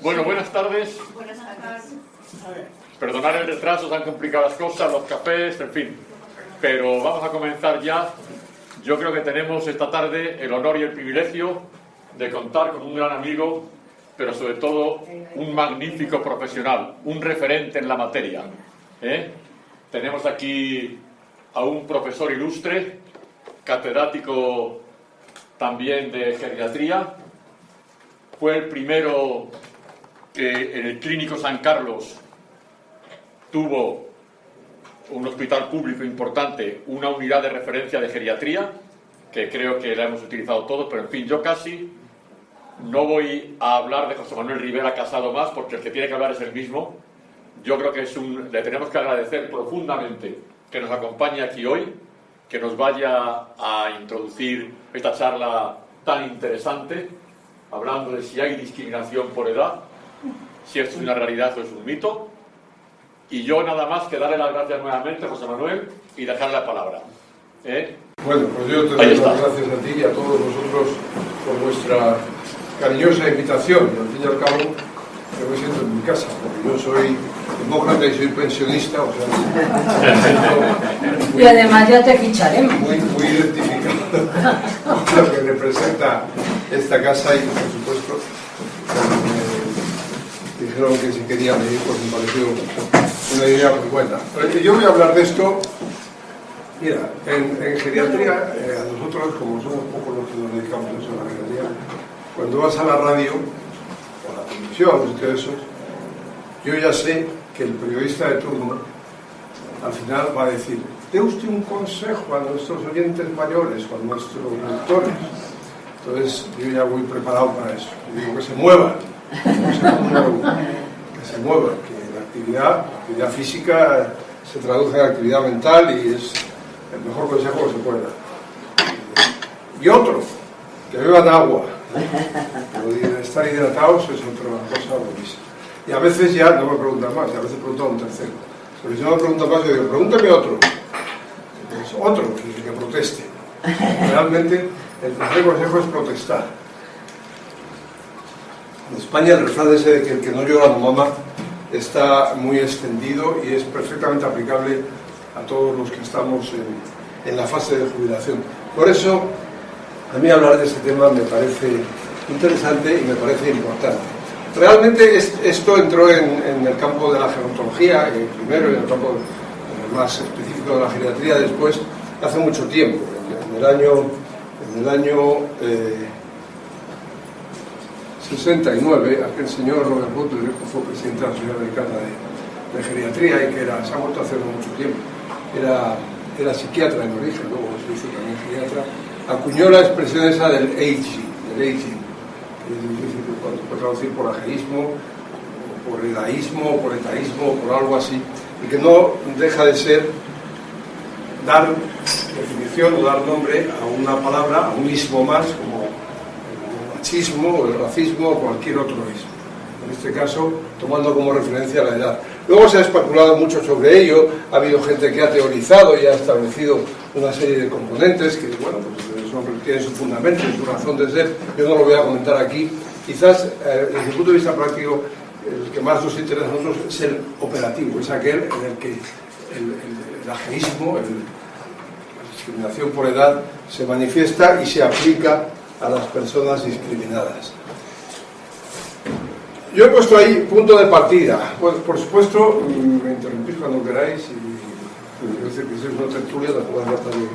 Bueno, buenas tardes. Buenas tardes. Perdonad el retraso, se han complicado las cosas, los cafés, en fin. Pero vamos a comenzar ya. Yo creo que tenemos esta tarde el honor y el privilegio de contar con un gran amigo, pero sobre todo un magnífico profesional, un referente en la materia. Tenemos aquí a un profesor ilustre, catedrático también de geriatría. Fue el primero que en el Clínico San Carlos tuvo un hospital público importante, una unidad de referencia de geriatría, que creo que la hemos utilizado todos, pero en fin, yo casi no voy a hablar de José Manuel Rivera Casado más, porque el que tiene que hablar es el mismo. Yo creo que le tenemos que agradecer profundamente que nos acompañe aquí hoy, que nos vaya a introducir esta charla tan interesante, hablando de si hay discriminación por edad, si esto es una realidad o es un mito. Y yo nada más que darle las gracias nuevamente a José Manuel y dejarle la palabra. Bueno, pues yo te doy las gracias a ti y a todos vosotros por vuestra cariñosa invitación. Y al fin y al cabo, yo me siento en mi casa, porque yo soy demócrata y soy pensionista, o sea... Y además ya te ficharemos. Muy identificado con lo que representa esta casa y, por supuesto, me dijeron que si quería venir, pues me pareció una idea muy buena. Yo voy a hablar de esto. Mira, en geriatría, a nosotros, como somos pocos los que nos dedicamos a eso, a la geriatría, cuando vas a la radio, o a la televisión, o todo eso, yo ya sé que el periodista de turno, al final va a decir: dé usted un consejo a nuestros oyentes mayores o a nuestros lectores. Entonces, yo ya voy preparado para eso. Yo digo que se muevan, que se muevan, que la actividad física se traduce en actividad mental y es el mejor consejo que se puede dar. Y otro, que beban agua. Lo de estar hidratados es otra cosa buenísima. Y a veces ya no me preguntan más, y a veces preguntan un tercero. Pero si no me preguntan más, yo digo: pregúntame otro. Pues otro que proteste. Realmente el primer consejo es protestar. En España el refrán ese de que el que no llora no mama está muy extendido y es perfectamente aplicable a todos los que estamos en la fase de jubilación. Por eso, a mí hablar de ese tema me parece interesante y me parece importante. Realmente esto entró en el campo de la gerontología, primero, y en el campo más específico de la geriatría después, hace mucho tiempo. En el año 69, aquel señor Robert Butler, que fue presidente de la Sociedad Americana de Geriatría y que se ha muerto hace mucho tiempo, era psiquiatra en origen, luego se hizo también geriatra, acuñó la expresión esa del aging, que es difícil de traducir por ageísmo, por edaísmo, por etaísmo, por algo así, y que no deja de ser dar definición o dar nombre a una palabra, a un ismo más, como el machismo, o el racismo o cualquier otro ismo. En este caso, tomando como referencia la edad. Luego se ha especulado mucho sobre ello, ha habido gente que ha teorizado y ha establecido una serie de componentes que, bueno, pues eso tiene su fundamento y su razón de ser. Yo no lo voy a comentar aquí. Quizás, desde el punto de vista práctico, el que más nos interesa a nosotros es el operativo, es aquel en el que el ageísmo, la discriminación por edad, se manifiesta y se aplica a las personas discriminadas. Yo he puesto ahí punto de partida. Pues, por supuesto, me interrumpís cuando queráis y me parece que si es una tertulia la puedo hablar también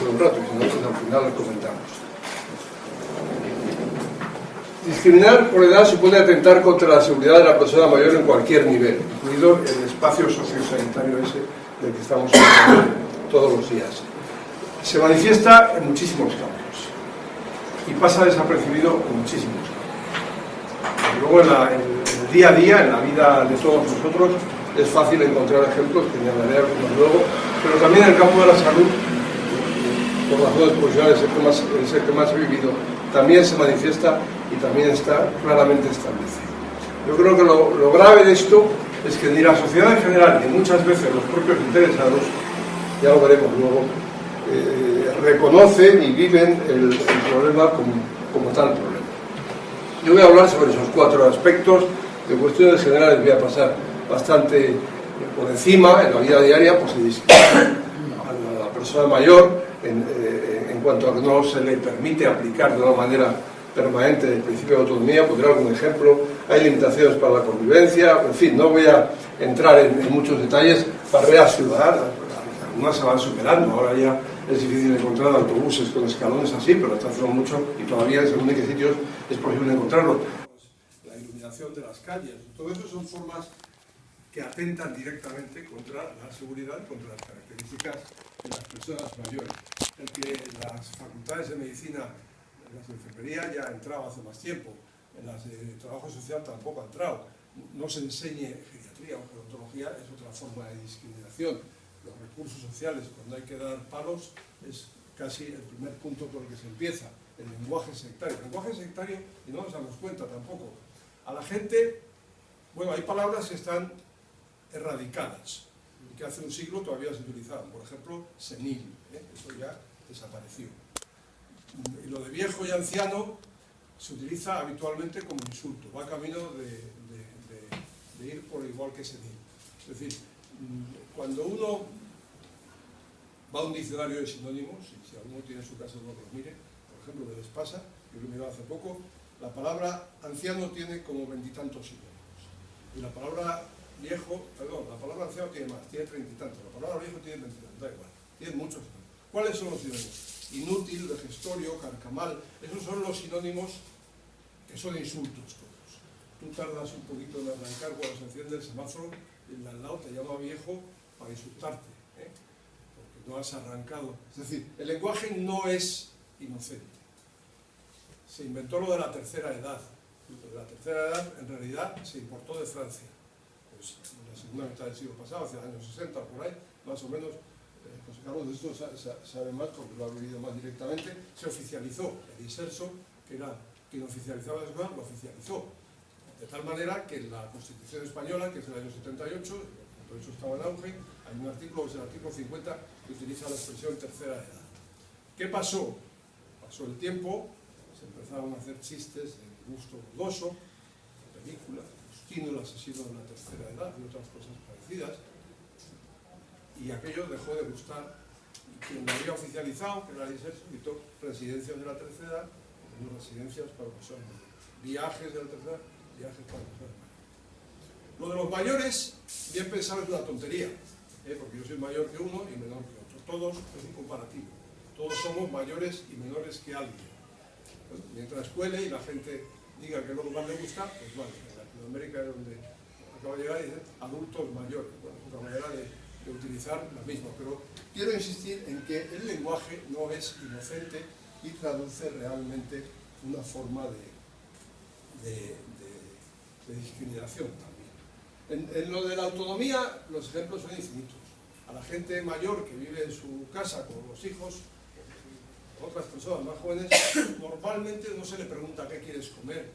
un rato, y si no, pues al final comentamos. Discriminar por edad supone atentar contra la seguridad de la persona mayor en cualquier nivel, incluido el espacio sociosanitario ese del que estamos hablando todos los días. Se manifiesta en muchísimos campos y pasa desapercibido en muchísimos campos. Luego en el día a día, en la vida de todos nosotros, es fácil encontrar ejemplos que añadiré luego, pero también en el campo de la salud, por razones profesionales, es el que más he vivido, también se manifiesta y también está claramente establecido. Yo creo que lo grave de esto es que ni la sociedad en general, ni muchas veces los propios interesados, ya lo veremos luego, reconocen y viven el problema como tal problema. Yo voy a hablar sobre esos 4 aspectos. De cuestiones generales voy a pasar bastante por encima. En la vida diaria pues se discrimina a la persona mayor en cuanto a que no se le permite aplicar de una manera permanente el principio de autonomía. Pondré algún ejemplo. Hay limitaciones para la convivencia, en fin, no voy a entrar en muchos detalles. Barreras ciudadanas, algunas se van superando. Ahora ya es difícil encontrar autobuses con escalones así, pero hasta hace no mucho y todavía según en qué sitios es posible encontrarlo. La iluminación de las calles, todo eso son formas que atentan directamente contra la seguridad, contra las características de las personas mayores. El que las facultades de medicina, las de enfermería ya ha entrado hace más tiempo, en las de trabajo social tampoco ha entrado. No se enseñe geriatría o gerontología, es otra forma de discriminación. Los recursos sociales, cuando hay que dar palos, es casi el primer punto por el que se empieza. El lenguaje sectario. El lenguaje sectario, y no nos damos cuenta tampoco. A la gente, bueno, hay palabras que están erradicadas y que hace un siglo todavía se utilizaban. Por ejemplo, senil, eso ya desapareció. Y lo de viejo y anciano se utiliza habitualmente como insulto, va camino de ir por igual que senil. Es decir, cuando uno va a un diccionario de sinónimos, y si alguno tiene en su casa no los mire, por ejemplo, de Les pasa, yo lo he mirado hace poco, la palabra anciano tiene como 20 y tantos sinónimos. Y la palabra viejo, perdón, la palabra anciano tiene más, tiene 30 y tantos, la palabra viejo tiene 20 y tantos, da igual, tiene muchos sinónimos. ¿Cuáles son los sinónimos? Inútil, vejestorio, carcamal, esos son los sinónimos que son insultos todos. Tú tardas un poquito en arrancar cuando se enciende el semáforo y el de al lado te llama viejo para insultarte, porque no has arrancado. Es decir, el lenguaje no es inocente. Se inventó lo de la tercera edad. Lo de la tercera edad en realidad se importó de Francia. Pues en la segunda mitad del siglo pasado, hacia los años 60 por ahí, más o menos. José Carlos de esto sabe más porque lo ha vivido más directamente. Se oficializó el inserso, que era quien oficializaba las cosas, lo oficializó. De tal manera que en la Constitución Española, que es del año 78, por eso estaba en auge, hay un artículo, que es el artículo 50, que utiliza la expresión tercera edad. ¿Qué pasó? Pasó el tiempo, se empezaron a hacer chistes de gusto dudoso, películas, Justino el asesino de la tercera edad y otras cosas parecidas, y aquello dejó de gustar. Y quien lo había oficializado, que era el ISER, quitó residencias de la tercera edad, no residencias para personas mayores. Viajes de la tercera edad, viajes para personas mayores. Lo de los mayores, bien pensado, es una tontería, porque yo soy mayor que uno y menor que otro. Todos es un comparativo. Todos somos mayores y menores que alguien. Bueno, mientras cuele y la gente diga que es lo que más le gusta, pues vale. En Latinoamérica es donde acaba de llegar y dicen adultos mayores. Bueno, es otra manera de utilizar la misma. Pero quiero insistir en que el lenguaje no es inocente y traduce realmente una forma de discriminación también. En lo de la autonomía, los ejemplos son infinitos. A la gente mayor que vive en su casa con los hijos, otras personas más jóvenes, normalmente no se le pregunta qué quieres comer,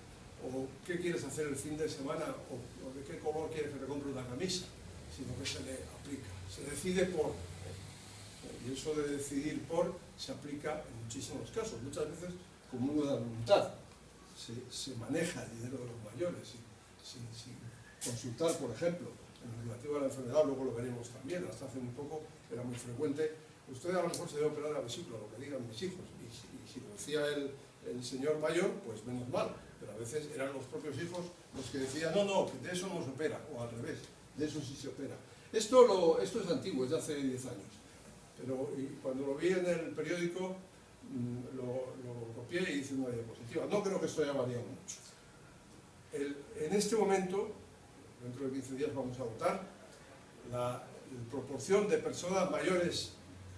o qué quieres hacer el fin de semana, o de qué color quieres que te compre una camisa, sino que se le aplica. Se decide por. Y eso de decidir por se aplica en muchísimos casos, muchas veces con muy buena voluntad. Se maneja el dinero de los mayores sin consultar, por ejemplo, en lo relativo a la enfermedad, luego lo veremos también, hasta hace muy poco era muy frecuente. Usted a lo mejor se debe operar la vesícula, lo que digan mis hijos, y si lo decía el señor mayor, pues menos mal, pero a veces eran los propios hijos los que decían, no, que de eso no se opera, o al revés, de eso sí se opera. Esto es antiguo, es de hace 10 años, pero cuando lo vi en el periódico, lo copié y hice una diapositiva. No creo que esto haya variado mucho. En este momento, dentro de 15 días vamos a votar, la proporción de personas mayores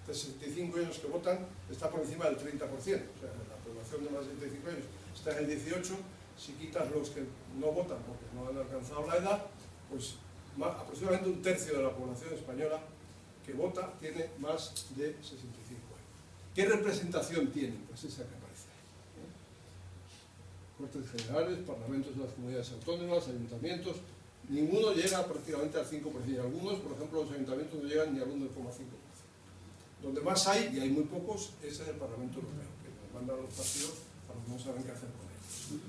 de 65 años que votan está por encima del 30%. O sea, la población de más de 65 años está en el 18%. Si quitas los que no votan porque no han alcanzado la edad, pues aproximadamente un tercio de la población española que vota tiene más de 65 años. ¿Qué representación tienen? Pues esa que aparece ahí. Cortes generales, parlamentos de las comunidades autónomas, ayuntamientos, ninguno llega prácticamente al 5%. Y algunos, por ejemplo, los ayuntamientos no llegan ni al 1,5%. Donde más hay, y hay muy pocos, es en el Parlamento Europeo, que nos mandan los partidos a los que no saben qué hacer con ellos.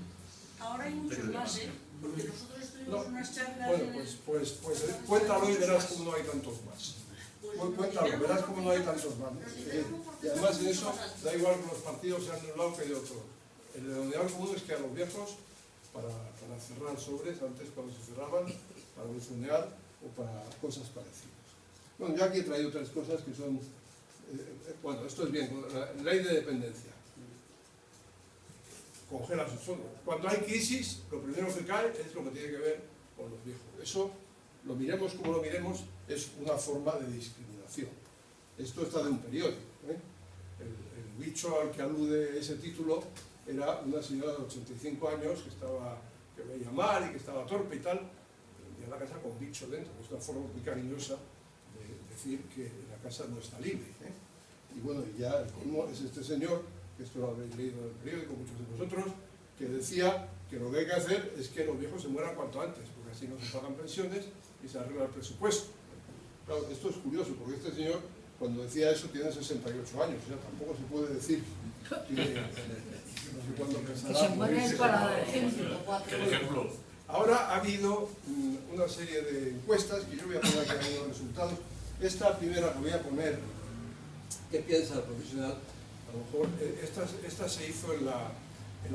Ahora hay muchos más, ¿eh? Porque nosotros estuvimos unas charlas... Bueno, pues cuéntalo y verás cómo no hay tantos más. Cuéntalo, verás cómo no hay tantos más. Y además en eso da igual que los partidos sean de un lado que de otro. El denominador común es que a los viejos, para cerrar sobres, antes cuando se cerraban, para buzonear o para cosas parecidas. Bueno, yo aquí he traído tres cosas que son... bueno, esto es bien, la ley de dependencia. Congela sus fondos. Cuando hay crisis, lo primero que cae es lo que tiene que ver con los viejos. Eso, lo miremos como lo miremos, es una forma de discriminación. Esto está de un periódico, ¿eh? El bicho al que alude ese título era una señora de 85 años que veía mal y que estaba torpe y tal, y en la casa con bicho dentro. Es una forma muy cariñosa de decir que la casa no está libre, ¿eh? Y bueno, y ya el colmo es este señor, que esto lo habéis leído en el periódico, muchos de vosotros, que decía que lo que hay que hacer es que los viejos se mueran cuanto antes, porque así no se pagan pensiones y se arregla el presupuesto. Claro, esto es curioso, porque este señor, cuando decía eso, tiene 68 años, o sea, tampoco se puede decir que no sé cuándo pensará. Que se muere para dar ejemplo. Ahora ha habido una serie de encuestas, que yo voy a poner aquí algunos resultados. Esta primera que voy a poner, ¿qué piensa el profesional? A lo mejor esta se hizo en la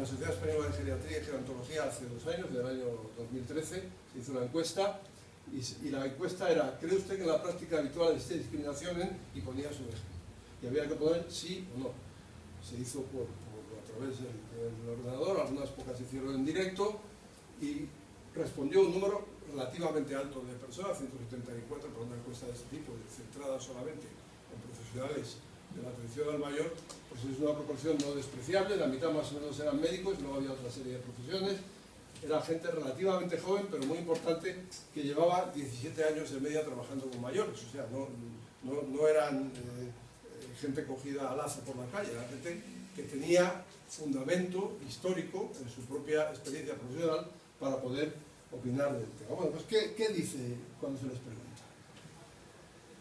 Sociedad Española de Geriatría y Gerontología hace 2 años, del año 2013, se hizo una encuesta, y la encuesta era: ¿cree usted que en la práctica habitual existe discriminación en...? Y ponía su ejemplo. Y había que poner sí o no. Se hizo a través del ordenador, algunas pocas se hicieron en directo, y respondió un número relativamente alto de personas, 174, para una encuesta de este tipo, centrada solamente en profesionales de la atención al mayor, pues es una proporción no despreciable. La mitad más o menos eran médicos, luego había otra serie de profesiones. Era gente relativamente joven, pero muy importante, que llevaba 17 años de media trabajando con mayores. O sea, no eran gente cogida al lazo por la calle, era gente que tenía fundamento histórico en su propia experiencia profesional para poder opinar del tema. Bueno, pues ¿qué dice cuando se les pregunta?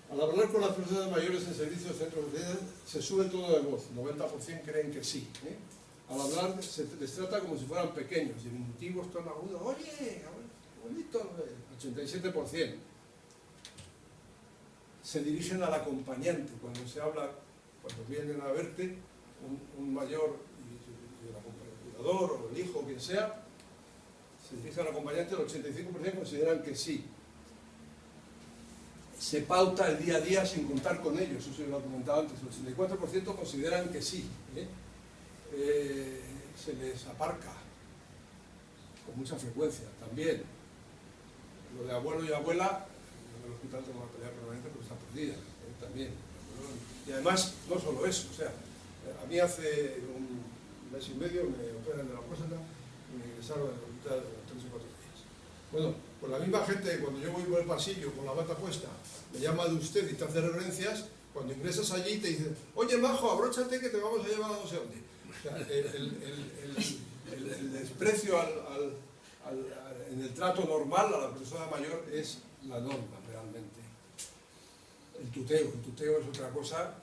Al hablar con las personas mayores en servicios de centros de vida, se sube el tono de voz, 90% creen que sí, ¿eh? Al hablar se les trata como si fueran pequeños, diminutivos, tono agudo, oye, bonito, 87%. Se dirigen al acompañante, cuando se habla, cuando vienen a verte, un mayor, y el cuidador o el hijo, o quien sea, se dirige al acompañante, el 85% consideran que sí. Se pauta el día a día sin contar con ellos, eso yo lo he comentado antes, el 84% consideran que sí, ¿eh? Se les aparca con mucha frecuencia también. Lo de abuelo y abuela, en el hospital tengo una pelea permanente porque está perdida, también. Y además, no solo eso, o sea, a mí hace un mes y medio me operan de la próstata y me ingresaron en el hospital 3 o 4 días. Bueno, pues la misma gente, cuando yo voy por el pasillo con la bata puesta, me llama de usted y te hace reverencias. Cuando ingresas allí te dicen: oye, majo, abróchate que te vamos a llevar a no sé dónde. O sea, el desprecio en el trato normal a la persona mayor es la norma realmente. El tuteo es otra cosa.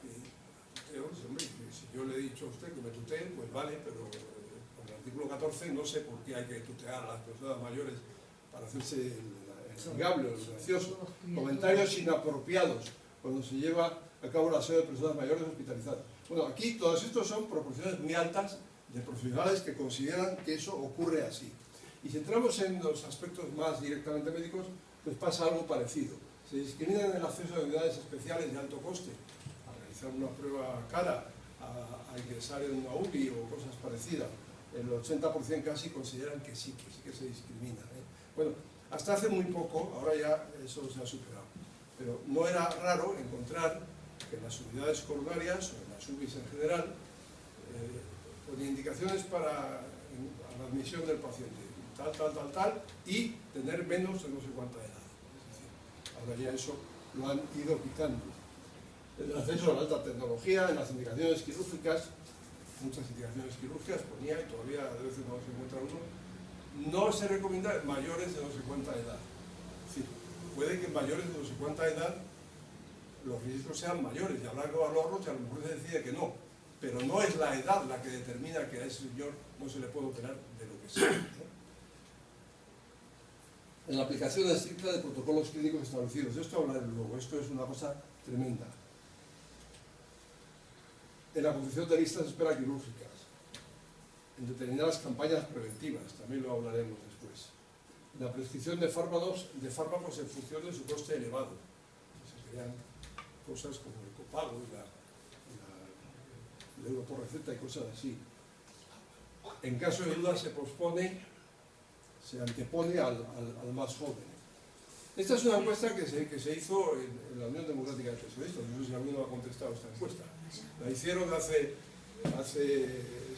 Hombre, si yo le he dicho a usted que me tutee, pues vale, pero con el artículo 14 no sé por qué hay que tutear a las personas mayores para hacerse el amigable o el gracioso. Comentarios inapropiados cuando se lleva a cabo la aseo de personas mayores hospitalizadas. Bueno, aquí todos estos son proporciones muy altas de profesionales que consideran que eso ocurre así. Y si entramos en los aspectos más directamente médicos, pues pasa algo parecido. Se discrimina en el acceso a unidades especiales de alto coste, a realizar una prueba cara, a ingresar en una UBI o cosas parecidas. El 80% casi consideran que sí que se discrimina, ¿eh? Bueno, hasta hace muy poco, ahora ya eso se ha superado, pero no era raro encontrar que en las unidades coronarias o en las UBIs en general ponía indicaciones para la admisión del paciente, tal, y tener menos de no sé cuánta edad. Es decir, ahora ya eso lo han ido quitando. El acceso a la alta tecnología, en las indicaciones quirúrgicas, muchas indicaciones quirúrgicas ponía, y todavía de vez en cuando se encuentra uno, no se recomienda mayores de no sé cuánta edad. Es decir, puede que en mayores de no sé cuánta edad los riesgos sean mayores, y habrá que evaluarlos y a lo mejor se decide que no, pero no es la edad la que determina que a ese señor no se le puede operar de lo que sea. en la aplicación estricta de protocolos clínicos establecidos. De esto hablaré luego, esto es una cosa tremenda. En la concepción de listas de espera quirúrgicas, en determinadas campañas preventivas, también lo hablaremos después. En la prescripción de fármacos en función de su coste elevado. Se crean cosas como el copago y el euro por receta y cosas así. En caso de duda se antepone al más joven. Esta es una encuesta que se hizo en la Unión Democrática de Pensionistas. No sé si alguno ha contestado esta encuesta. La hicieron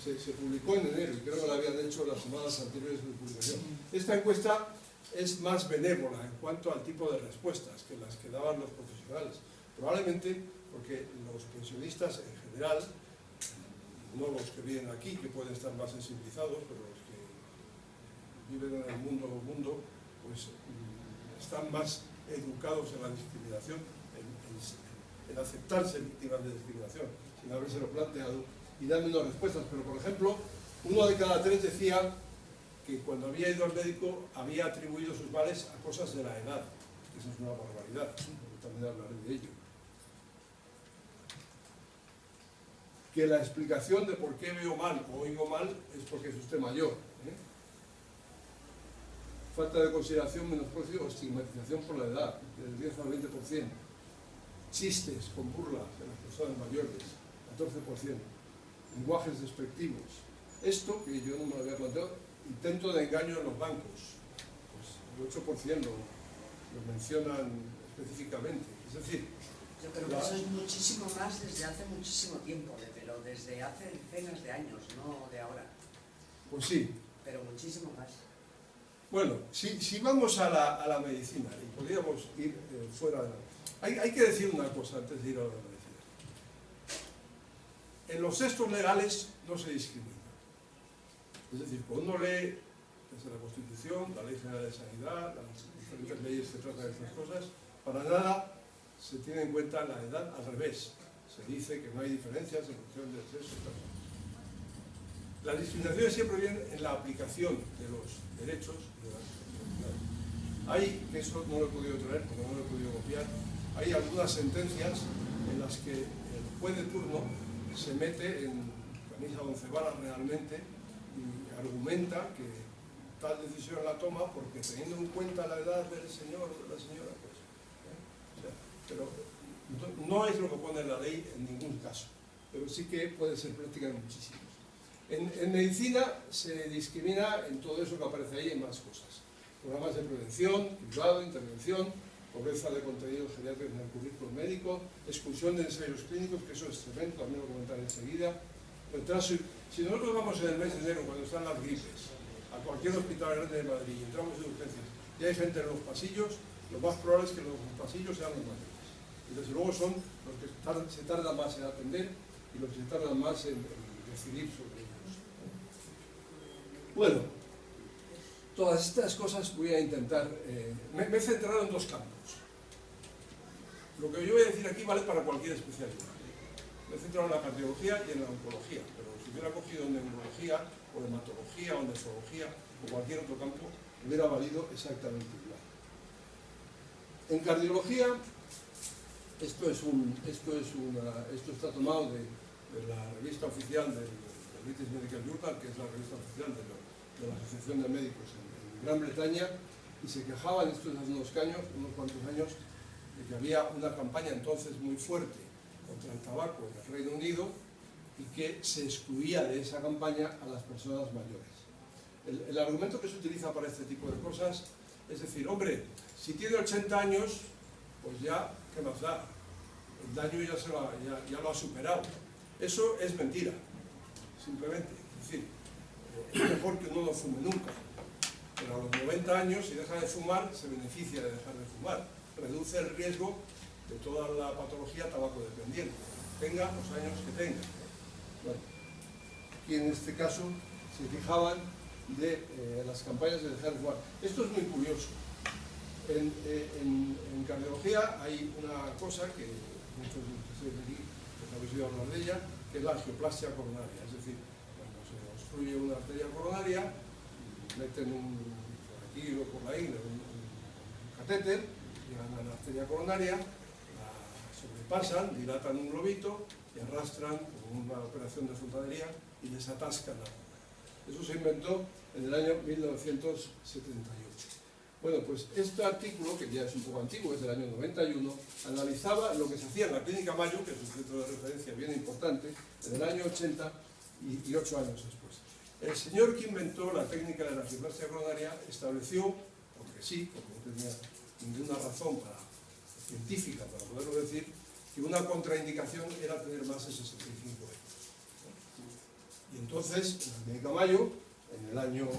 se publicó en enero y creo que la habían hecho las semanas anteriores de publicación. Esta encuesta es más benévola en cuanto al tipo de respuestas que las que daban los profesionales. Probablemente porque los pensionistas en general, no los que viven aquí, que pueden estar más sensibilizados, pero los que viven en el mundo, pues están más educados en la discriminación, en aceptarse víctimas de discriminación, sin habérselo planteado, y dan menos respuestas. Pero, por ejemplo, 1 de cada 3 decía que cuando había ido al médico había atribuido sus males a cosas de la edad. Eso es una barbaridad, también hablaré de ello. Que la explicación de por qué veo mal o oigo mal es porque es usted mayor. Falta de consideración, menosprecio o estigmatización por la edad, del 10 al 20%. Chistes con burlas de las personas mayores, 14%. Lenguajes despectivos. Esto, que yo no me lo había planteado, intento de engaño en los bancos. Pues el 8% lo mencionan específicamente. Es decir, yo creo que eso es muchísimo más desde hace muchísimo tiempo, pero desde hace decenas de años, no de ahora. Pues sí. Pero muchísimo más. Bueno, si vamos a la medicina, y podríamos ir fuera de la... Hay que decir una cosa antes de ir a la medicina. En los textos legales no se discrimina. Es decir, cuando uno lee desde la Constitución, la Ley General de Sanidad, las diferentes leyes que tratan de estas cosas, para nada se tiene en cuenta la edad al revés. Se dice que no hay diferencias en función del sexo. Las discriminaciones siempre vienen en la aplicación de los derechos de las personas. Hay, que eso no lo he podido traer porque no lo he podido copiar, hay algunas sentencias en las que el juez de turno se mete en camisa de once varas realmente y argumenta que tal decisión la toma porque teniendo en cuenta la edad del señor o de la señora, pues, o sea, pero no es lo que pone la ley en ningún caso, pero sí que puede ser práctica en muchísimos. En medicina se discrimina en todo eso que aparece ahí, en más cosas. Programas de prevención, cribado, intervención, pobreza de contenidos geriátricos en el currículo médico, exclusión de ensayos clínicos, que eso es tremendo, también lo comentaré enseguida. Retraso. Si nosotros vamos en el mes de enero, cuando están las gripes, a cualquier hospital grande de Madrid y entramos de urgencias y hay gente en los pasillos, lo más probable es que los pasillos sean los mayores. Y desde luego son los que se tardan más en atender y los que se tardan más en decidir sobre ellos. Bueno, todas estas cosas voy a intentar... me he centrado en dos campos. Lo que yo voy a decir aquí vale para cualquier especialidad. Me he centrado en la cardiología y en la oncología, pero si hubiera cogido neurología o hematología o nefrología o cualquier otro campo, hubiera valido exactamente igual. En cardiología, esto está tomado de la revista oficial del British Medical Journal, que es la revista oficial de la Asociación de Médicos en Gran Bretaña, y se quejaban hace unos cuantos años, de que había una campaña entonces muy fuerte contra el tabaco en el Reino Unido y que se excluía de esa campaña a las personas mayores. El argumento que se utiliza para este tipo de cosas es decir, hombre, si tiene 80 años, pues ya, ¿qué más da? El daño ya lo ha superado. Eso es mentira, simplemente. Es decir, es mejor que uno no fume nunca, pero a los 90 años, si deja de fumar, se beneficia de dejar de fumar. Reduce el riesgo de toda la patología tabaco dependiente, tenga los años que tenga. Bueno, aquí en este caso se fijaban de las campañas de dejar de fumar. Esto es muy curioso. En cardiología hay una cosa que muchos de ustedes aquí habéis oído hablar de ella, que es la angioplastia coronaria. Es decir, cuando se obstruye una arteria coronaria, meten por aquí o por la ingle un catéter, llegan a la arteria coronaria, la sobrepasan, dilatan un globito y arrastran con una operación de fontanería y desatascan la bomba. Eso se inventó en el año 1978. Bueno, pues este artículo, que ya es un poco antiguo, es del año 91, analizaba lo que se hacía en la Clínica Mayo, que es un centro de referencia bien importante, en el año 80 y 8 años después. El señor que inventó la técnica de la angioplastia coronaria estableció, porque sí, porque no tenía ninguna razón científica para poderlo decir, que una contraindicación era tener más de 65 años. Y entonces, en la Clínica Mayo, en el año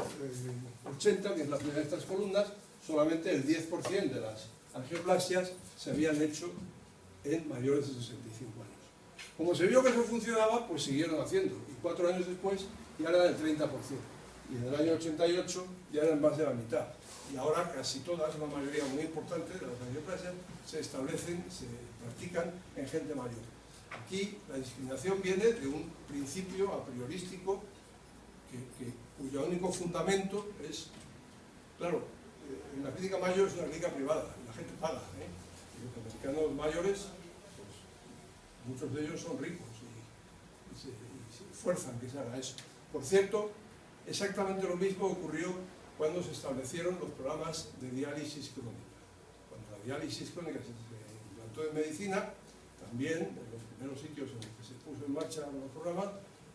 80, que es la primera de estas columnas, solamente el 10% de las angioplastias se habían hecho en mayores de 65 años. Como se vio que eso funcionaba, pues siguieron haciendo. Y 4 años después ya era del 30%. Y en el año 88 ya eran más de la mitad. Y ahora casi todas, una mayoría muy importante de las angioplastias, se establecen, se practican en gente mayor. Aquí la discriminación viene de un principio a priorístico cuyo único fundamento es, claro, en la Clínica Mayo es una clínica privada, la gente paga, y los americanos mayores, pues muchos de ellos son ricos y se esfuerzan que se haga eso. Por cierto, exactamente lo mismo ocurrió cuando se establecieron los programas de diálisis crónica. Cuando la diálisis crónica se implantó en medicina, también en los primeros sitios en los que se puso en marcha los programas,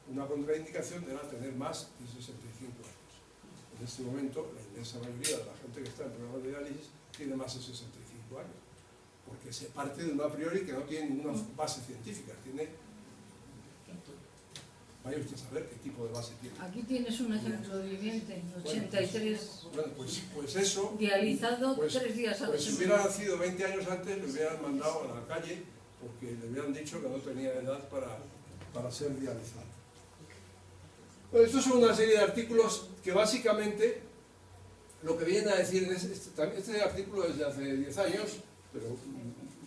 una contraindicación era tener más de 65 años. En este momento, la inmensa mayoría de la gente que está en programas de diálisis tiene más de 65 años, porque se parte de una a priori que no tiene ninguna base científica, tiene... Vaya usted a saber qué tipo de base tiene. Aquí tienes un ejemplo viviente, 83. Bueno, pues eso... Dializado 3 días a la Pues si semana. hubiera nacido 20 años antes, le hubieran mandado a la calle porque le hubieran dicho que no tenía edad para ser dializado. Bueno, estos son una serie de artículos que básicamente lo que vienen a decir es, este artículo es de hace 10 años, pero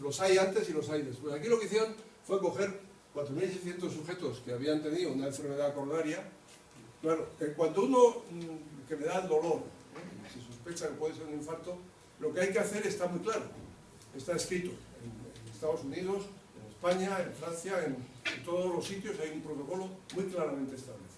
los hay antes y los hay después. Aquí lo que hicieron fue coger 4.600 sujetos que habían tenido una enfermedad coronaria. Claro, cuando uno que le da el dolor, se sospecha que puede ser un infarto, lo que hay que hacer está muy claro, está escrito en Estados Unidos, en España, en Francia, en todos los sitios hay un protocolo muy claramente establecido.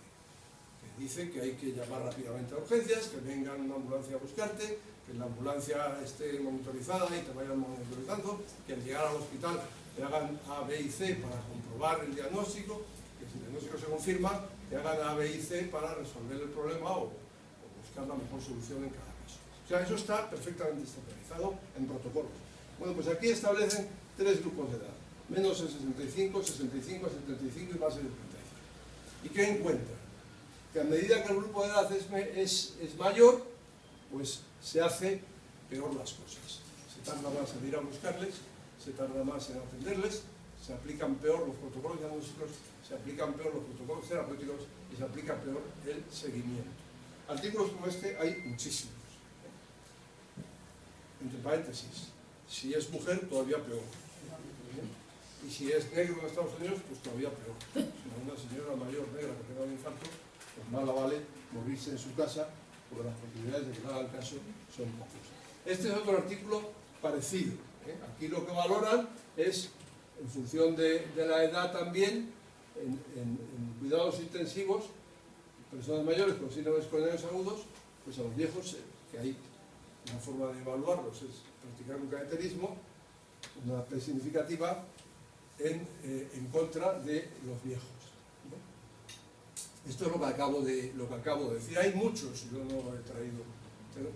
Dice que hay que llamar rápidamente a urgencias, que venga una ambulancia a buscarte, que la ambulancia esté monitorizada y te vayan monitorizando, que al llegar al hospital te hagan A, B y C para comprobar el diagnóstico, que si el diagnóstico se confirma, te hagan A, B y C para resolver el problema o buscar la mejor solución en cada caso. O sea, eso está perfectamente estandarizado en protocolos. Bueno, pues aquí establecen 3 grupos de edad, menos de 65, 65, 75 y más de 35. ¿Y qué encuentran? Que a medida que el grupo de edad es mayor, pues se hace peor las cosas. Se tarda más en ir a buscarles, se tarda más en atenderles, se aplican peor los protocolos diagnósticos, se aplican peor los protocolos terapéuticos y se aplica peor el seguimiento. Artículos como este hay muchísimos. Entre paréntesis, si es mujer, todavía peor. Y si es negro en Estados Unidos, pues todavía peor. Si una señora mayor negra que tenga un infarto, pues más la vale morirse en su casa, porque las posibilidades de que le hagan caso son pocas. Este es otro artículo parecido. Aquí lo que valoran es, en función de la edad también, en cuidados intensivos, personas mayores con síndromes coronarios agudos, pues a los viejos, que hay una forma de evaluarlos, es practicar un cateterismo, una P significativa, en contra de los viejos. Esto es lo que acabo de decir. Hay muchos, yo no he traído,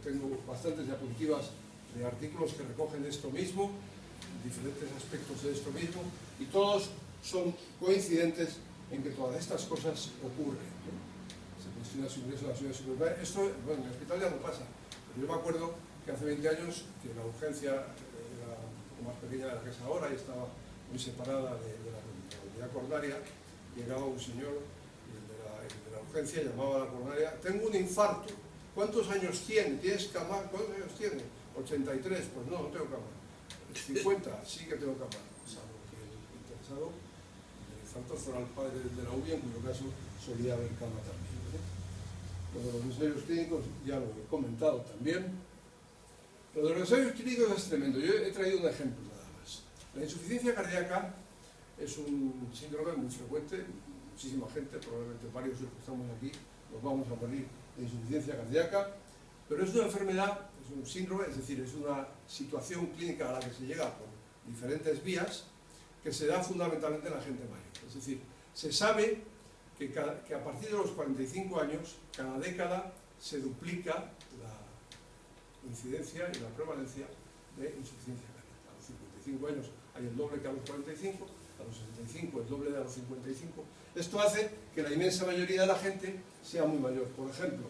tengo bastantes diapositivas de artículos que recogen esto mismo, diferentes aspectos de esto mismo, y todos son coincidentes en que todas estas cosas ocurren. Se cuestiona su ingreso a la seguridad social. Esto, bueno, en el hospital ya no pasa, pero yo me acuerdo que hace 20 años que la urgencia era un poco más pequeña de la que es ahora y estaba muy separada de la unidad coronaria. Llegaba un señor de la urgencia, llamaba a la coronaria: tengo un infarto. ¿Cuántos años tiene? ¿Tienes cama? ¿Cuántos años tiene? 83. Pues no tengo cama. 50, sí que tengo cama. Salvo que el interesado del infarto fuera el padre de la UBI, en cuyo caso solía haber cama también. Bueno, los ensayos clínicos ya lo he comentado también. Lo de los ensayos clínicos es tremendo. Yo he traído un ejemplo nada más. La insuficiencia cardíaca es un síndrome muy frecuente. Muchísima gente, probablemente varios de los que estamos aquí, nos vamos a morir de insuficiencia cardíaca, pero es una enfermedad, es un síndrome, es decir, es una situación clínica a la que se llega por diferentes vías que se da fundamentalmente en la gente mayor. Es decir, se sabe que a partir de los 45 años, cada década se duplica la incidencia y la prevalencia de insuficiencia cardíaca. A los 55 años hay el doble que a los 45, a los 65 el doble de a los 55. Esto hace que la inmensa mayoría de la gente sea muy mayor. Por ejemplo,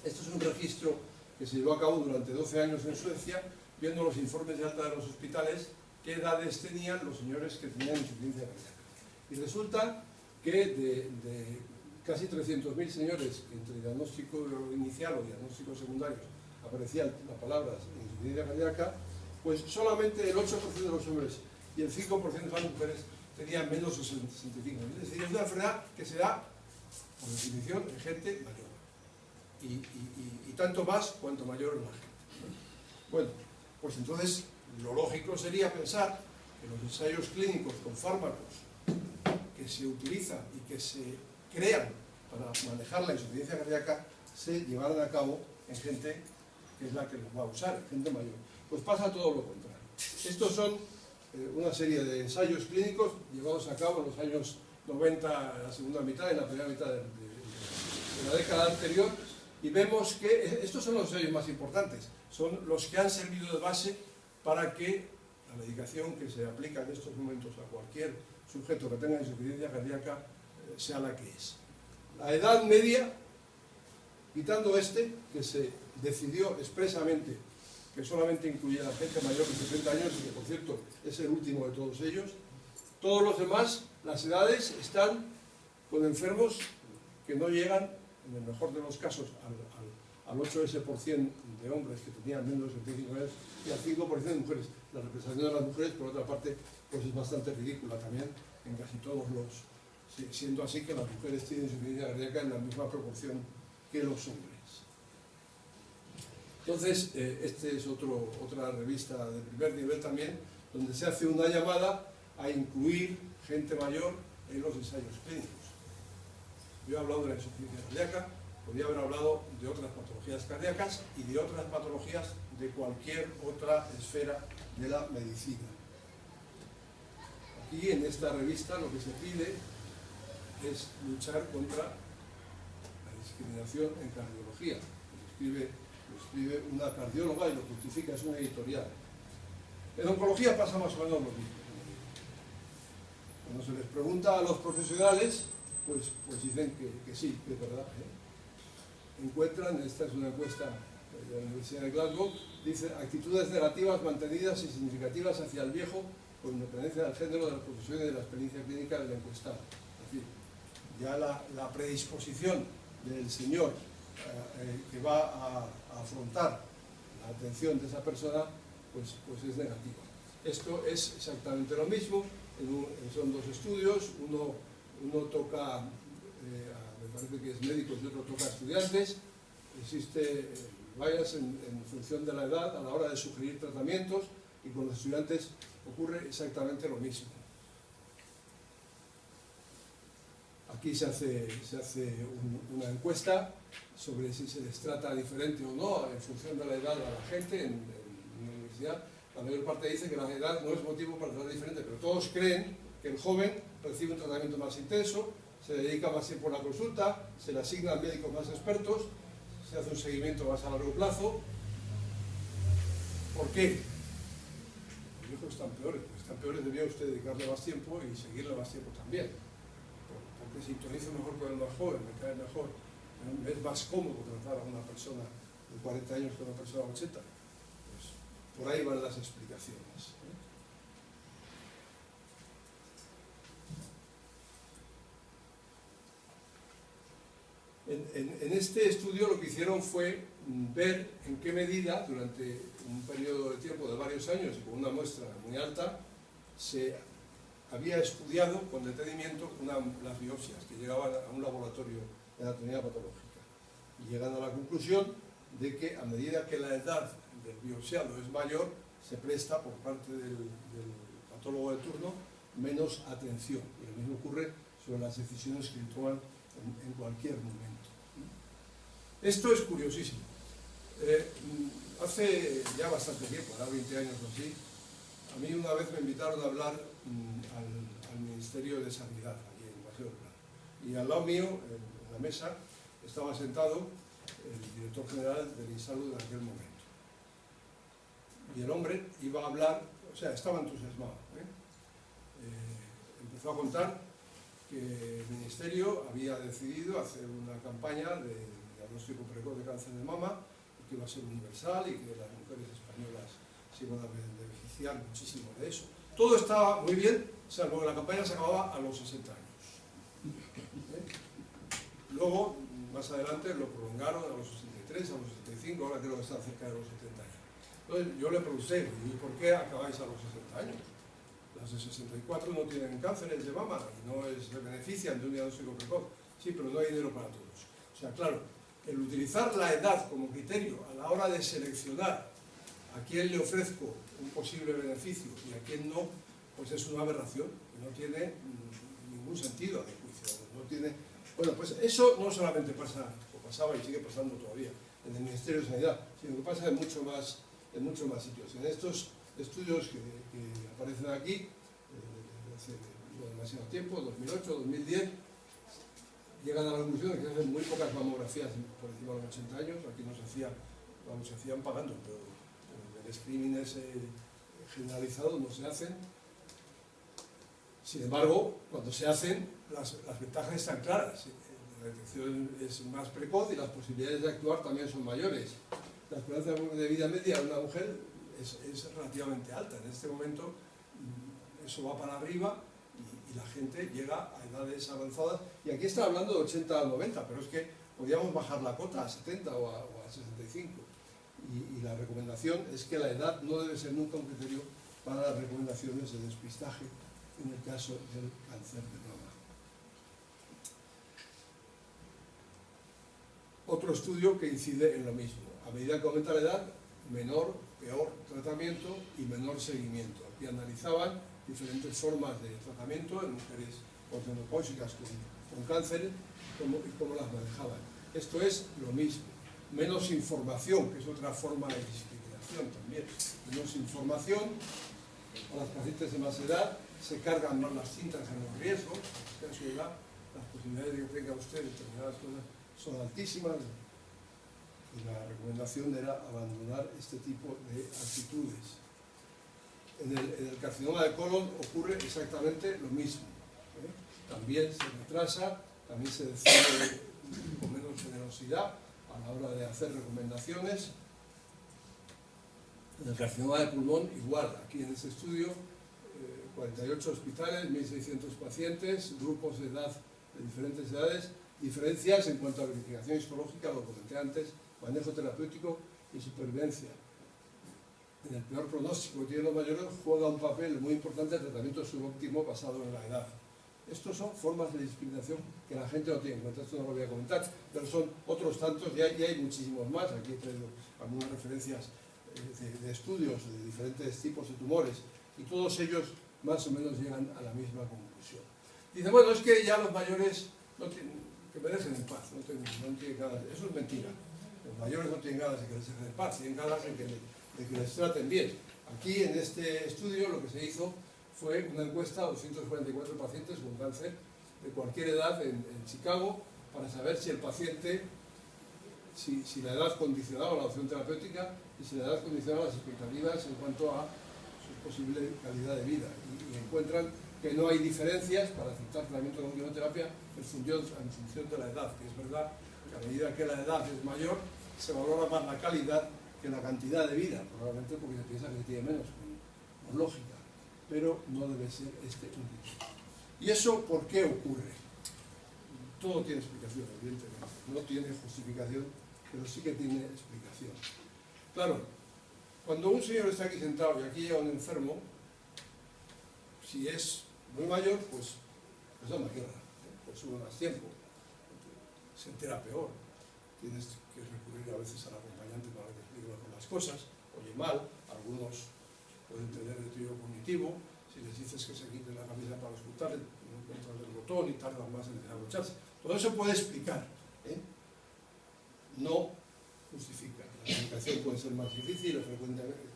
esto es un registro que se llevó a cabo durante 12 años en Suecia, viendo los informes de alta de los hospitales, qué edades tenían los señores que tenían insuficiencia cardíaca. Y resulta que de casi 300.000 señores que entre diagnóstico inicial o diagnóstico secundario aparecían las palabras insuficiencia cardíaca, pues solamente el 8% de los hombres y el 5% de las mujeres tenían menos de 65 años. Es decir, es una enfermedad que se da, por definición, en gente mayor. Y tanto más cuanto mayor es la gente. Bueno, pues entonces lo lógico sería pensar que los ensayos clínicos con fármacos que se utilizan y que se crean para manejar la insuficiencia cardíaca se llevaran a cabo en gente que es la que los va a usar, gente mayor. Pues pasa todo lo contrario. Estos son una serie de ensayos clínicos llevados a cabo en los años 90, en la segunda mitad y en la primera mitad de la década anterior, y vemos que estos son los ensayos más importantes, son los que han servido de base para que la medicación que se aplica en estos momentos a cualquier sujeto que tenga insuficiencia cardíaca sea la que es. La edad media, quitando que se decidió expresamente que solamente incluye a la gente mayor de 70 años, y que por cierto es el último de todos ellos, todos los demás, las edades están con enfermos que no llegan, en el mejor de los casos, al 8% de hombres que tenían menos de 75 años y al 5% de mujeres. La representación de las mujeres, por otra parte, pues es bastante ridícula también en casi todos los... siendo así que las mujeres tienen insuficiencia cardíaca en la misma proporción que los hombres. Entonces, este es otra revista de primer nivel también, donde se hace una llamada a incluir gente mayor en los ensayos clínicos. Yo he hablado de la insuficiencia cardíaca, podría haber hablado de otras patologías cardíacas y de otras patologías de cualquier otra esfera de la medicina. Aquí en esta revista lo que se pide es luchar contra la discriminación en cardiología. Lo escribe una cardióloga y lo justifica, es una editorial. En oncología pasa más o menos lo mismo. Cuando se les pregunta a los profesionales, pues dicen que sí, que es verdad. Encuentran, esta es una encuesta de la Universidad de Glasgow, dice actitudes negativas mantenidas y significativas hacia el viejo con independencia del género, de la profesión y de la experiencia clínica del encuestado. Es decir, ya la predisposición del señor que va a afrontar la atención de esa persona, pues es negativa. Esto es exactamente lo mismo, son dos estudios, uno toca, me parece que es médicos y otro toca estudiantes. Existe bias en función de la edad a la hora de sugerir tratamientos, y con los estudiantes ocurre exactamente lo mismo. Aquí se hace una encuesta sobre si se les trata diferente o no en función de la edad a la gente en la universidad. La mayor parte dice que la edad no es motivo para tratar diferente, pero todos creen que el joven recibe un tratamiento más intenso, se dedica más tiempo a la consulta, se le asignan médicos más expertos, se hace un seguimiento más a largo plazo. ¿Por qué? Los viejos están peores, debía usted dedicarle más tiempo y seguirle más tiempo también. Porque sintonizo mejor con el más joven, me cae mejor, es más cómodo tratar a una persona de 40 años que a una persona de 80. Pues por ahí van las explicaciones. En este estudio lo que hicieron fue ver en qué medida, durante un periodo de tiempo de varios años y con una muestra muy alta, se había estudiado con detenimiento las biopsias que llegaban a un laboratorio de anatomía patológica. Y llegan a la conclusión de que a medida que la edad biopsiado es mayor, se presta por parte del patólogo de turno menos atención. Y lo mismo ocurre sobre las decisiones que toman en cualquier momento. Esto es curiosísimo. Hace ya bastante tiempo, ahora 20 años o así, a mí una vez me invitaron a hablar al Ministerio de Sanidad, allí en Paseo del Prado. Y al lado mío, en la mesa, estaba sentado el director general del INSALUD en aquel momento. Y el hombre iba a hablar, o sea, estaba entusiasmado. Empezó a contar que el Ministerio había decidido hacer una campaña de diagnóstico precoz de cáncer de mama, y que iba a ser universal y que las mujeres españolas se iban a beneficiar muchísimo de eso. Todo estaba muy bien, salvo que la campaña se acababa a los 60 años. Luego, más adelante, lo prolongaron a los 63, a los 65, ahora creo que está cerca de los 70 años. Entonces yo le pregunté, ¿y por qué acabáis a los 60 años? Las de 64 no tienen cánceres de mama y no se benefician de un diagnóstico precoz. Sí, pero no hay dinero para todos. O sea, claro, el utilizar la edad como criterio a la hora de seleccionar a quién le ofrezco un posible beneficio y a quién no, pues es una aberración, que no tiene ningún sentido a mi juicio. No tiene... Bueno, pues eso no solamente pasa, o pasaba y sigue pasando todavía en el Ministerio de Sanidad, sino que pasa en muchos más sitios. En estos estudios que aparecen aquí, hace no demasiado tiempo, 2008, 2010, llegan a la conclusión de que se hacen muy pocas mamografías por encima de los 80 años. Aquí no se hacían pagando, pero el screening ese generalizado no se hacen. Sin embargo, cuando se hacen, las ventajas están claras. La detección es más precoz y las posibilidades de actuar también son mayores. La esperanza de vida media de una mujer es relativamente alta. En este momento eso va para arriba y la gente llega a edades avanzadas. Y aquí está hablando de 80 a 90, pero es que podríamos bajar la cota a 70 o a 65. Y la recomendación es que la edad no debe ser nunca un criterio para las recomendaciones de despistaje en el caso del cáncer de mama. Otro estudio que incide en lo mismo. A medida que aumenta la edad, peor tratamiento y menor seguimiento. Aquí analizaban diferentes formas de tratamiento en mujeres posmenopáusicas con cáncer y cómo las manejaban. Esto es lo mismo. Menos información, que es otra forma de discriminación también. Menos información, a las pacientes de más edad se cargan más las cintas en los riesgos, en su edad, las posibilidades de que tenga usted determinadas cosas son altísimas, y la recomendación era abandonar este tipo de actitudes. En el carcinoma de colon ocurre exactamente lo mismo. También se retrasa, también se decide con menos generosidad a la hora de hacer recomendaciones. En el carcinoma de pulmón igual, aquí en este estudio 48 hospitales, 1.600 pacientes, grupos de edad de diferentes edades, diferencias en cuanto a verificación histológica, lo comenté antes, manejo terapéutico y supervivencia. En el peor pronóstico que tienen los mayores juega un papel muy importante el tratamiento subóptimo basado en la edad. Estos son formas de discriminación que la gente no tiene en cuenta, esto no lo voy a comentar, pero son otros tantos y hay muchísimos más. Aquí he traído algunas referencias de estudios de diferentes tipos de tumores y todos ellos más o menos llegan a la misma conclusión. Dice, bueno, es que ya los mayores no tienen, que me dejen en paz, no tienen ganas, eso es mentira. Los mayores no tienen ganas de que les dejen en paz, tienen ganas de que les traten bien. Aquí en este estudio lo que se hizo fue una encuesta a 244 pacientes con cáncer de cualquier edad en Chicago para saber si el paciente, si la edad condicionaba la opción terapéutica y si la edad condicionaba las expectativas en cuanto a su posible calidad de vida. Y encuentran que no hay diferencias para aceptar tratamiento con quimioterapia en función de la edad, que es verdad que a medida que la edad es mayor se valora más la calidad que la cantidad de vida, probablemente porque se piensa que se tiene menos, por lógica, pero no debe ser este un criterio. ¿Y eso por qué ocurre? Todo tiene explicación, evidentemente, no tiene justificación, pero sí que tiene explicación. Claro, cuando un señor está aquí sentado y aquí llega un enfermo, si es muy mayor, pues da más guerra, pues sube más tiempo, se entera peor, tienes que recurrir a veces al acompañante para que explique mejor las cosas, oye mal, algunos pueden tener deterioro cognitivo, si les dices que se quiten la camisa para escuchar, no encuentran el botón y tardan más en abrocharse. Todo eso puede explicar, ¿eh? No justifica. La comunicación puede ser más difícil o frecuentemente.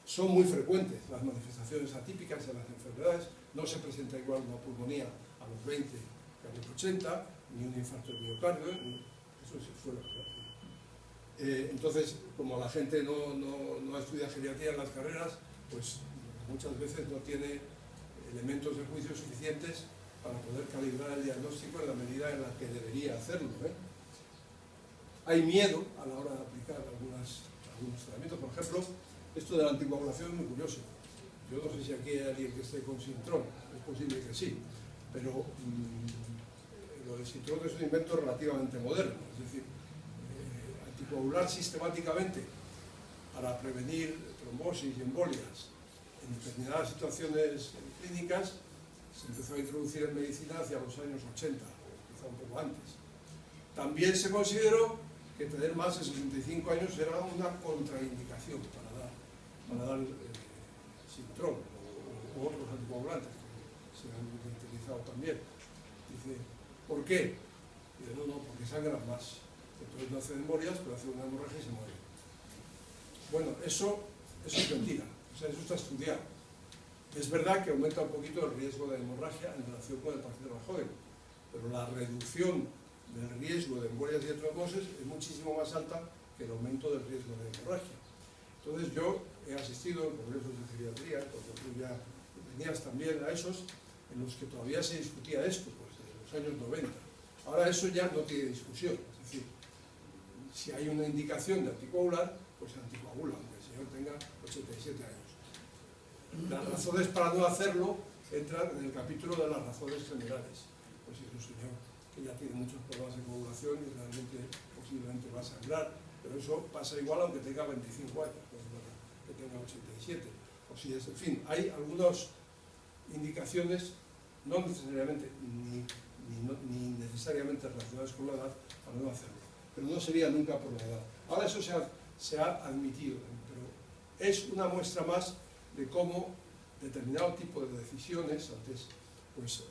Son muy frecuentes las manifestaciones atípicas en las enfermedades, no se presenta igual una pulmonía a los 20 que a los 80, ni un infarto de miocardio, eso se suele ver. Entonces, como la gente no estudia geriatría en las carreras, pues muchas veces no tiene elementos de juicio suficientes para poder calibrar el diagnóstico en la medida en la que debería hacerlo, ¿eh? Hay miedo a la hora de aplicar algunos tratamientos. Por ejemplo, esto de la anticoagulación es muy curioso. Yo no sé si aquí hay alguien que esté con Sintrom, es posible que sí, pero lo del Sintrom es un invento relativamente moderno, es decir, anticoagular sistemáticamente para prevenir trombosis y embolias en determinadas situaciones clínicas se empezó a introducir en medicina hacia los años 80, o quizá un poco antes. También se consideró que tener más de 65 años era una contraindicación para dar Sintrom o otros anticoagulantes que se han utilizado también. Dice, ¿por qué? Dice, no, porque sangran más. Entonces no hacen embolias, pero hacen una hemorragia y se mueren. Bueno, eso es mentira, o sea, eso está estudiado. Es verdad que aumenta un poquito el riesgo de hemorragia en relación con el paciente más joven, pero la reducción del riesgo de embolias y trombosis es muchísimo más alta que el aumento del riesgo de hemorragia. Entonces yo he asistido en congresos de geriatría, porque tú ya venías también a esos, en los que todavía se discutía esto, pues desde los años 90. Ahora eso ya no tiene discusión, es decir, si hay una indicación de anticoagular, pues se anticoagula, aunque el señor tenga 87 años. Las razones para no hacerlo entran en el capítulo de las razones generales. Pues si es un señor que ya tiene muchos problemas de coagulación y realmente posiblemente va a sangrar, pero eso pasa igual aunque tenga 25 años, que tenga 87. O si es, en fin, hay algunas indicaciones, no necesariamente ni necesariamente relacionadas con la edad, para no hacerlo. Pero no sería nunca por la edad. Ahora eso se ha admitido, pero es una muestra más de cómo determinado tipo de decisiones, antes pues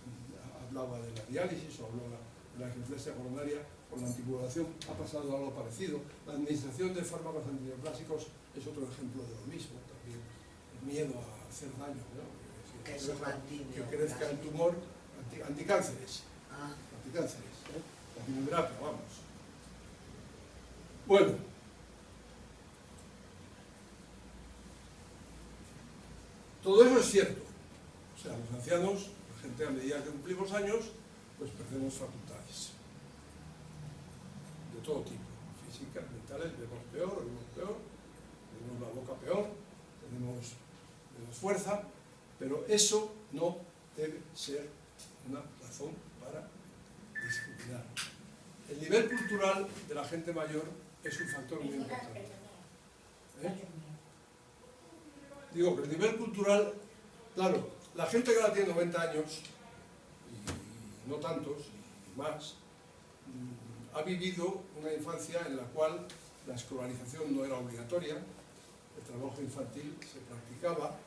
hablaba de la diálisis o hablaba de la angioplasia coronaria, con la anticoagulación ha pasado algo parecido. La administración de fármacos antineoplásicos es otro ejemplo de lo mismo, también el miedo a hacer daño, ¿no? Que crezca el tumor, anticánceres, la quimioterapia, vamos. Bueno, todo eso es cierto. O sea, los ancianos, la gente a medida que cumplimos años, pues perdemos facultades. De todo tipo. Físicas, mentales, vemos peor, tenemos la boca peor, tenemos menos fuerza, pero eso no debe ser una razón para discriminar. El nivel cultural de la gente mayor es un factor muy importante. Digo que el nivel cultural, claro, la gente que ahora tiene 90 años, y no tantos, y más, ha vivido una infancia en la cual la escolarización no era obligatoria, el trabajo infantil se practicaba,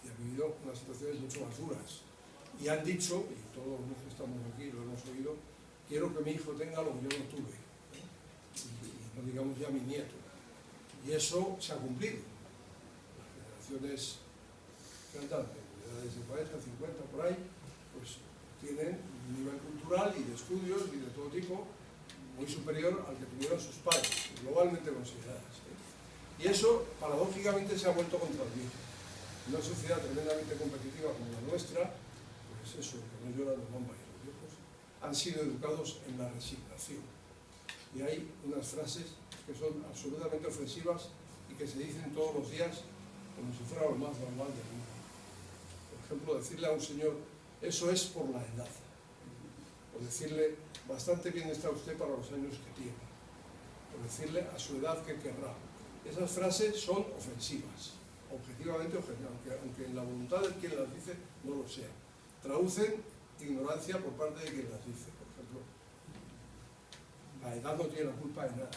y ha vivido unas situaciones mucho más duras. Y han dicho, y todos los que estamos aquí lo hemos oído, quiero que mi hijo tenga lo que yo no tuve, y no digamos ya mi nieto. Y eso se ha cumplido. Las generaciones que andan de edades de 40, 50, por ahí, pues tienen un nivel cultural y de estudios y de todo tipo muy superior al que tuvieron sus padres, globalmente consideradas. Y eso, paradójicamente, se ha vuelto contra el viejo. En una sociedad tremendamente competitiva como la nuestra, pues eso, que no lloran los bombas y los viejos, han sido educados en la resignación. Y hay unas frases que son absolutamente ofensivas y que se dicen todos los días como si fuera lo más normal del mundo. Por ejemplo, decirle a un señor, eso es por la edad. O decirle, bastante bien está usted para los años que tiene. O decirle, a su edad que querrá. Esas frases son ofensivas, objetivamente ofensivas, aunque en la voluntad de quien las dice no lo sea. Traducen ignorancia por parte de quien las dice. Por ejemplo, la edad no tiene la culpa de nada.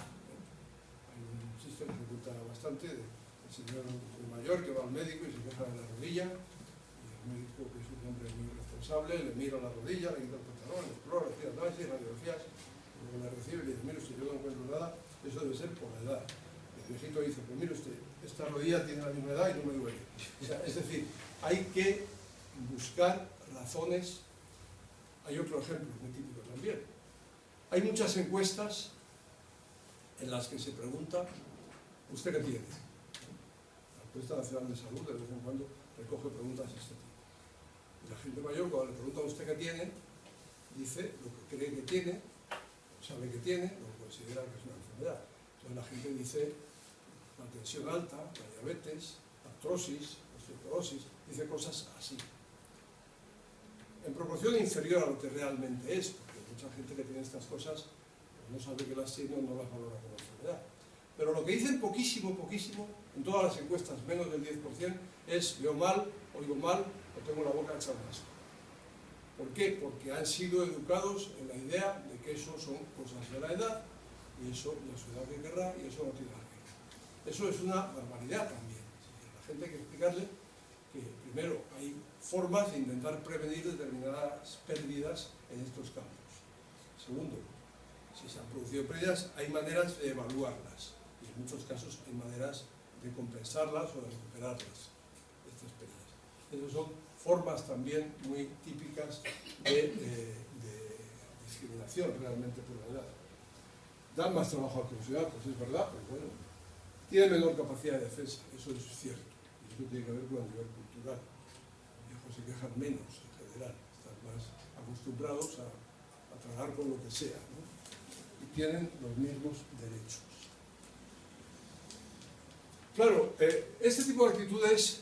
bastante del señor mayor que va al médico y se queja de la rodilla, y el médico, que es un hombre muy responsable, le mira la rodilla, le quita el pantalón, le explora, le tira análisis, radiografías, y luego la recibe y le dice: mire usted, yo no encuentro nada, eso debe ser por la edad. El viejito dice: pues mire usted, esta rodilla tiene la misma edad y no me duele. O sea, es decir, hay que buscar razones. Hay otro ejemplo muy típico también. Hay muchas encuestas en las que se pregunta: ¿usted qué tiene? La encuesta nacional de salud de vez en cuando recoge preguntas de este tipo. Y la gente mayor, cuando le pregunta a usted qué tiene, dice lo que cree que tiene, sabe que tiene, lo que considera que es una enfermedad. Entonces la gente dice la tensión alta, la diabetes, la artrosis, la osteoporosis, dice cosas así. En proporción inferior a lo que realmente es, porque mucha gente que tiene estas cosas pues no sabe que las tiene o no las valora como enfermedad. Pero lo que dicen poquísimo, poquísimo, en todas las encuestas, menos del 10%, es: veo mal, oigo mal, o tengo la boca hecha un asco. ¿Por qué? Porque han sido educados en la idea de que eso son cosas de la edad, y eso la sociedad que querrá, y eso no tiene nada que ver. Eso es una barbaridad también. A la gente hay que explicarle que, primero, hay formas de intentar prevenir determinadas pérdidas en estos campos. Segundo, si se han producido pérdidas, hay maneras de evaluarlas, y en muchos casos hay maneras de compensarlas o de recuperarlas, estas pérdidas. Esas son formas también muy típicas de discriminación realmente por la edad. Dan más trabajo al profesional, pues es verdad, pero bueno, tiene menor capacidad de defensa, eso es cierto, y eso tiene que ver con el nivel cultural. Los viejos se quejan menos en general, están más acostumbrados a tragar con lo que sea, ¿no? Y tienen los mismos derechos. Claro, este tipo de actitudes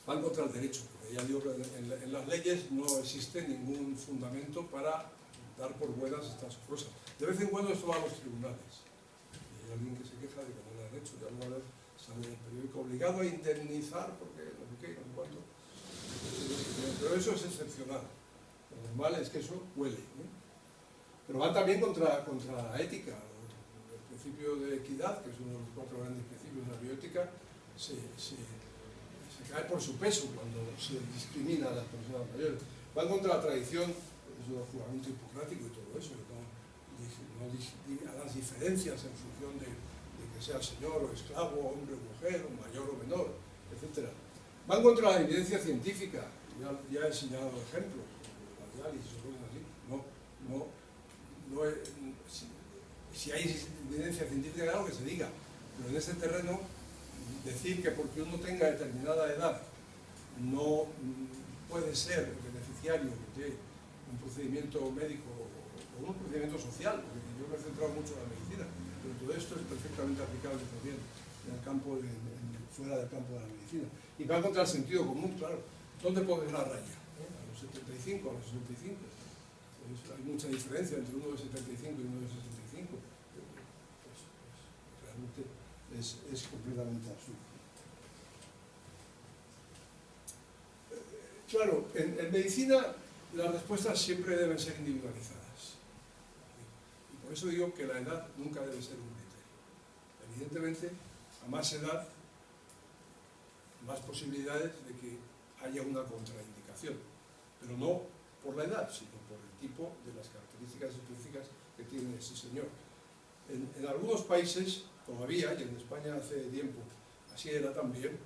van contra el derecho, porque ya digo que en las leyes no existe ningún fundamento para dar por buenas estas cosas. De vez en cuando esto va a los tribunales. Y hay alguien que se queja de que no le han hecho, ya una vez sale en el periódico obligado a indemnizar porque no sé qué, no sé cuánto. Pero eso es excepcional. Lo normal es que eso huele, ¿no? Pero va también contra la ética. El principio de equidad, que es uno de los 4 grandes principios de la bioética, se cae por su peso cuando se discrimina a las personas mayores. Va contra la tradición, eso del juramento hipocrático y todo eso, no a las diferencias en función de que sea señor o esclavo, hombre o mujer, o mayor o menor, etc. Van contra la evidencia científica, ya he señalado ejemplos, la diálisis o cosas así. Si hay evidencia científica, claro que se diga, pero en ese terreno decir que porque uno tenga determinada edad no puede ser beneficiario de un procedimiento médico o un procedimiento social, porque yo me he centrado mucho en la medicina, pero todo esto es perfectamente aplicable también en el campo fuera del campo de la medicina. Y va contra el sentido común, claro. ¿Dónde pones la raya? ¿A los 75, a los 65? Pues hay mucha diferencia entre uno de 75 y uno de 65. Realmente es completamente absurdo. Claro, en medicina las respuestas siempre deben ser individualizadas. Y por eso digo que la edad nunca debe ser un criterio. Evidentemente, a más edad, más posibilidades de que haya una contraindicación. Pero no por la edad, sino por el tipo de las características específicas que tiene ese señor. En algunos países, todavía, y en España hace tiempo, así era también,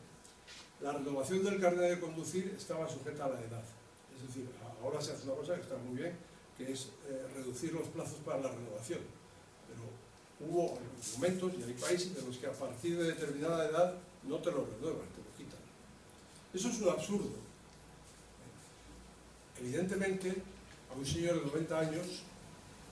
la renovación del carnet de conducir estaba sujeta a la edad. Es decir, ahora se hace una cosa que está muy bien, que es reducir los plazos para la renovación. Pero hubo momentos, y hay países, en los que a partir de determinada edad no te lo renuevan, te lo quitan. Eso es un absurdo. Evidentemente, a un señor de 90 años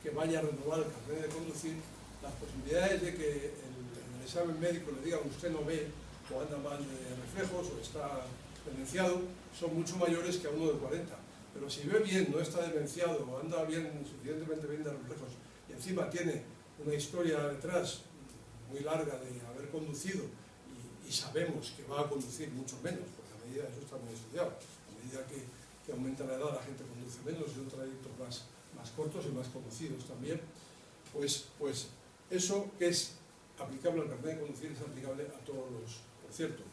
que vaya a renovar el carnet de conducir, las posibilidades de que en el examen médico le digan usted no ve, o anda mal de reflejos, o está demenciado, son mucho mayores que a uno de 40. Pero si ve bien, no está demenciado, o anda bien, suficientemente bien de reflejos, y encima tiene una historia detrás muy larga de haber conducido, y sabemos que va a conducir mucho menos, porque a medida de eso está muy estudiado, a medida que aumenta la edad la gente conduce menos, y son trayectos más cortos y más conocidos también, pues eso que es aplicable al carnet de conducir, es aplicable a todos los... Por cierto,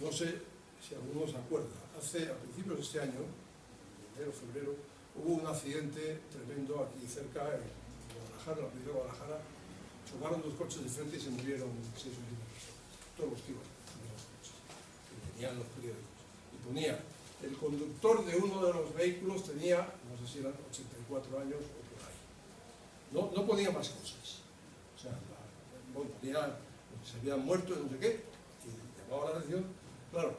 no sé si alguno se acuerda, a principios de este año, en enero, febrero, hubo un accidente tremendo aquí cerca, en Guadalajara, en la provincia de Guadalajara. Chocaron dos coches de frente y se murieron 6 o 7 personas. Todos los que iban en los coches. Y venían los periódicos. Y ponía, el conductor de uno de los vehículos tenía, no sé si eran 84 años o por ahí. No ponía más cosas. O sea, bueno, ponía que se habían muerto y no sé qué, y llamaba la atención. Claro,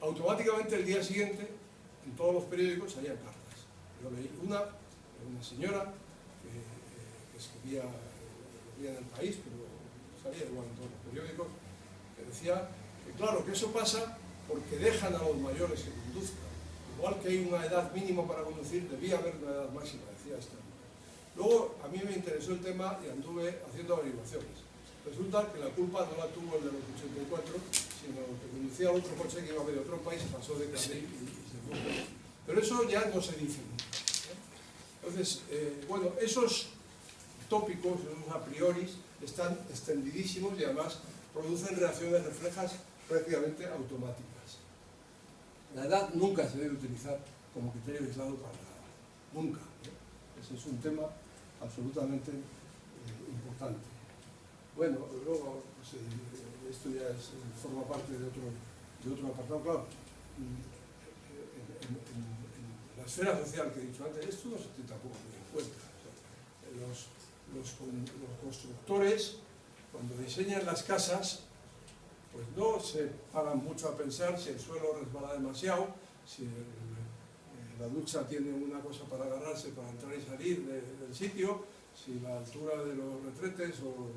automáticamente el día siguiente, en todos los periódicos salían cartas. Yo leí una señora que escribía en El País, pero salía igual en todos los periódicos, que decía que claro, que eso pasa porque dejan a los mayores que conduzcan. Igual que hay una edad mínima para conducir, debía haber una edad máxima, decía esta. Luego, a mí me interesó el tema y anduve haciendo averiguaciones. Resulta que la culpa no la tuvo el de los 84, sino que conducía otro coche que iba a ver otro país, pasó de carril y se fue. Pero eso ya no se dice nunca. Entonces, bueno, esos tópicos, esos a priori, están extendidísimos y además producen reacciones reflejas prácticamente automáticas. La edad nunca se debe utilizar como criterio aislado para nada. Nunca. Ese es un tema absolutamente importante. Bueno, luego, pues, esto ya forma parte de otro apartado. Claro, en la esfera social que he dicho antes, esto no se tiene tampoco muy en cuenta. O sea, los constructores, cuando diseñan las casas, pues no se paran mucho a pensar si el suelo resbala demasiado, si la ducha tiene una cosa para agarrarse para entrar y salir del sitio, si la altura de los retretes o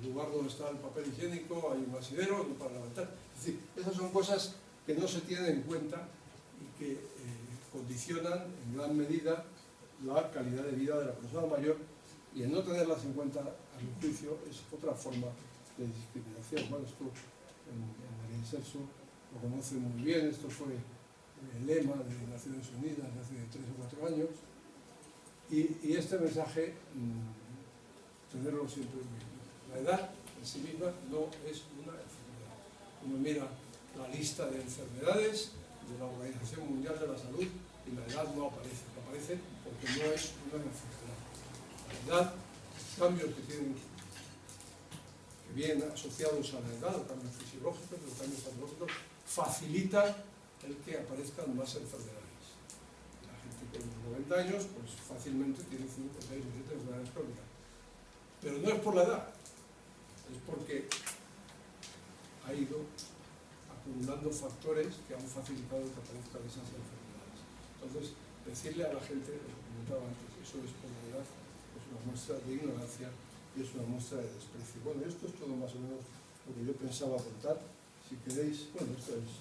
el lugar donde está el papel higiénico hay un asidero para levantar. Es decir, esas son cosas que no se tienen en cuenta y que condicionan en gran medida la calidad de vida de la persona mayor, y el no tenerlas en cuenta, a mi juicio, es otra forma de discriminación. Bueno, esto en el inserso lo conoce muy bien, esto fue el lema de Naciones Unidas de hace 3 o 4 años, y este mensaje, tenerlo siempre en mente. La edad en sí misma no es una enfermedad. Uno mira la lista de enfermedades de la Organización Mundial de la Salud y la edad no aparece porque no es una enfermedad. La edad, los cambios que vienen asociados a la edad, los cambios fisiológicos, los cambios patológicos, facilitan el que aparezcan más enfermedades. La gente con 90 años, pues fácilmente tiene 5, 6 o 7 enfermedades crónicas. Pero no es por la edad, es porque ha ido acumulando factores que han facilitado que aparezcan esas enfermedades. Entonces, decirle a la gente, lo que comentaba antes, eso es por la edad, es una muestra de ignorancia y es una muestra de desprecio. Bueno, esto es todo más o menos lo que yo pensaba contar. Si queréis, bueno, esto es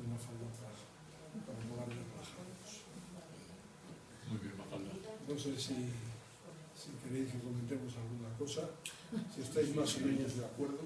una falda para lugar de relajarnos. Muy bien, Mafalda. No sé si queréis que comentemos alguna cosa, si estáis más o menos de acuerdo.